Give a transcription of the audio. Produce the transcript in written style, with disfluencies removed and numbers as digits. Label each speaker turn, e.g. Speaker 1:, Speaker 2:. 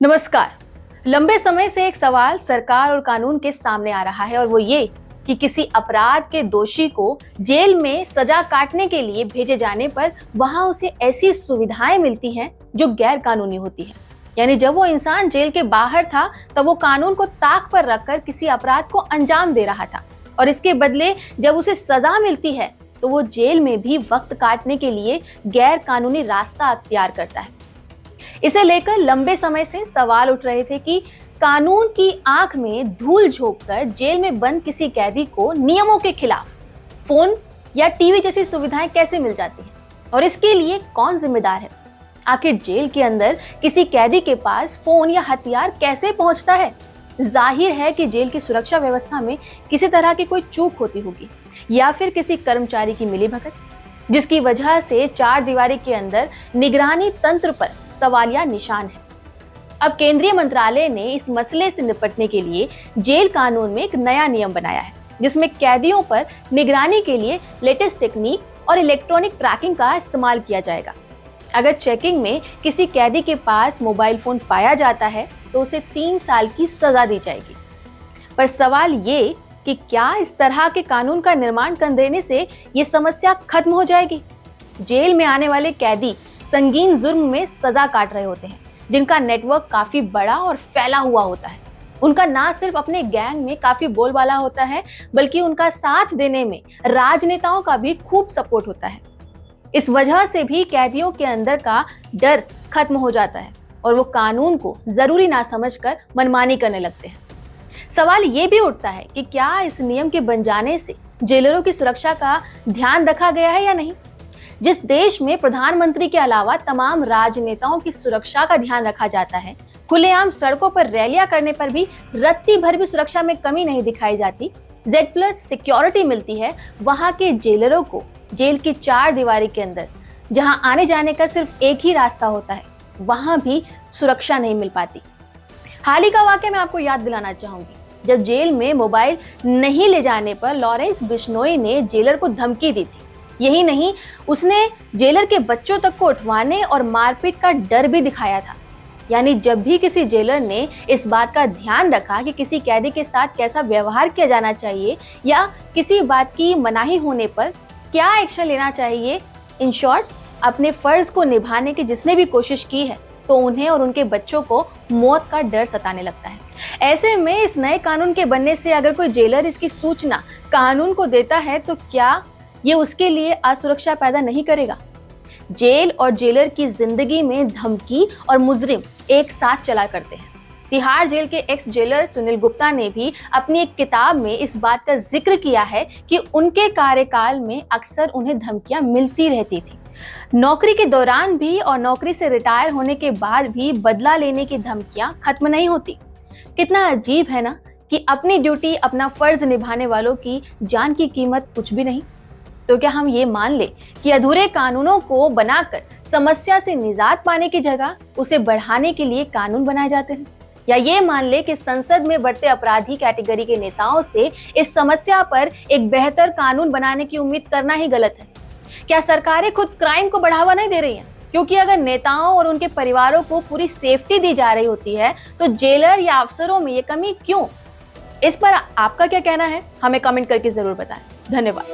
Speaker 1: नमस्कार। लंबे समय से एक सवाल सरकार और कानून के सामने आ रहा है और वो ये कि किसी अपराध के दोषी को जेल में सजा काटने के लिए भेजे जाने पर वहां उसे ऐसी सुविधाएं मिलती हैं जो गैर कानूनी होती हैं। यानी जब वो इंसान जेल के बाहर था तब वो कानून को ताक पर रखकर किसी अपराध को अंजाम दे रहा था और इसके बदले जब उसे सजा मिलती है तो वो जेल में भी वक्त काटने के लिए गैर कानूनी रास्ता अख्तियार करता है। इसे लेकर लंबे समय से सवाल उठ रहे थे कि कानून की आंख में धूल झोंककर जेल में बंद किसी कैदी को नियमों के खिलाफ फोन या टीवी जैसी सुविधाएं कैसे मिल जाती हैं और इसके लिए कौन जिम्मेदार है। आखिर जेल के अंदर किसी कैदी के पास फोन या हथियार कैसे पहुंचता है। जाहिर है कि जेल की सुरक्षा व्यवस्था में किसी तरह की कोई चूक होती होगी या फिर किसी कर्मचारी की मिलीभगत, जिसकी वजह से चार दीवारी के अंदर निगरानी तंत्र पर सवालिया निशान है। अब केंद्रीय मंत्रालय ने इस मसले से निपटने के लिए जेल कानून में एक नया नियम बनाया है जिसमें कैदियों पर निगरानी के लिए लेटेस्ट टेक्निक और इलेक्ट्रॉनिक ट्रैकिंग का इस्तेमाल किया जाएगा। अगर चेकिंग में किसी कैदी के पास मोबाइल फोन पाया जाता है तो उसे 3 साल की सजा दी जाएगी। पर सवाल ये कि क्या इस तरह के कानून का निर्माण कर देने से ये समस्या खत्म हो जाएगी। जेल में आने वाले कैदी संगीन जुर्म में सजा काट रहे होते हैं जिनका नेटवर्क काफी बड़ा और फैला हुआ होता है। उनका ना सिर्फ अपने गैंग में काफी बोलबाला होता है बल्कि उनका साथ देने में राजनेताओं का भी खूब सपोर्ट होता है। इस वजह से भी कैदियों के अंदर का डर खत्म हो जाता है और वो कानून को जरूरी ना समझकर मनमानी करने लगते हैं। सवाल ये भी उठता है कि क्या इस नियम के बन जाने से जेलरों की सुरक्षा का ध्यान रखा गया है या नहीं। जिस देश में प्रधानमंत्री के अलावा तमाम राजनेताओं की सुरक्षा का ध्यान रखा जाता है, खुलेआम सड़कों पर रैलियां करने पर भी रत्ती भर भी सुरक्षा में कमी नहीं दिखाई जाती, Z+ सिक्योरिटी मिलती है, वहां के जेलरों को जेल की चार दीवारी के अंदर जहां आने जाने का सिर्फ एक ही रास्ता होता है वहां भी सुरक्षा नहीं मिल पाती। हाल ही का वाकया मैं आपको याद दिलाना चाहूंगी जब जेल में मोबाइल नहीं ले जाने पर लॉरेंस बिश्नोई ने जेलर को धमकी दी थी। यही नहीं, उसने जेलर के बच्चों तक को उठवाने और मारपीट का डर भी दिखाया था। यानी जब भी किसी जेलर ने इस बात का ध्यान रखा कि किसी कैदी के साथ कैसा व्यवहार किया जाना चाहिए या किसी बात की मनाही होने पर क्या एक्शन लेना चाहिए, इन शॉर्ट अपने फर्ज को निभाने की जिसने भी कोशिश की है तो उन्हें और उनके बच्चों को मौत का डर सताने लगता है। ऐसे में इस नए कानून के बनने से अगर कोई जेलर इसकी सूचना कानून को देता है तो क्या ये उसके लिए असुरक्षा पैदा नहीं करेगा। जेल और जेलर की जिंदगी में धमकी और मुजरिम एक साथ चला करते हैं। तिहाड़ जेल के एक्स जेलर सुनील गुप्ता ने भी अपनी एक किताब में इस बात का जिक्र किया है कि उनके कार्यकाल में अक्सर उन्हें धमकियां मिलती रहती थी। नौकरी के दौरान भी और नौकरी से रिटायर होने के बाद भी बदला लेने की धमकियां खत्म नहीं होती। कितना अजीब है ना कि अपनी ड्यूटी, अपना फर्ज निभाने वालों की जान की कीमत कुछ भी नहीं। तो क्या हम ये मान ले कि अधूरे कानूनों को बनाकर समस्या से निजात पाने की जगह उसे बढ़ाने के लिए कानून बनाए जाते हैं, या ये मान ले कि संसद में बढ़ते अपराधी कैटेगरी के नेताओं से इस समस्या पर एक बेहतर कानून बनाने की उम्मीद करना ही गलत है। क्या सरकारें खुद क्राइम को बढ़ावा नहीं दे रही हैं? क्योंकि अगर नेताओं और उनके परिवारों को पूरी सेफ्टी दी जा रही होती है तो जेलर या अफसरों में ये कमी क्यों? इस पर आपका क्या कहना है, हमें कमेंट करके जरूर बताएं। धन्यवाद।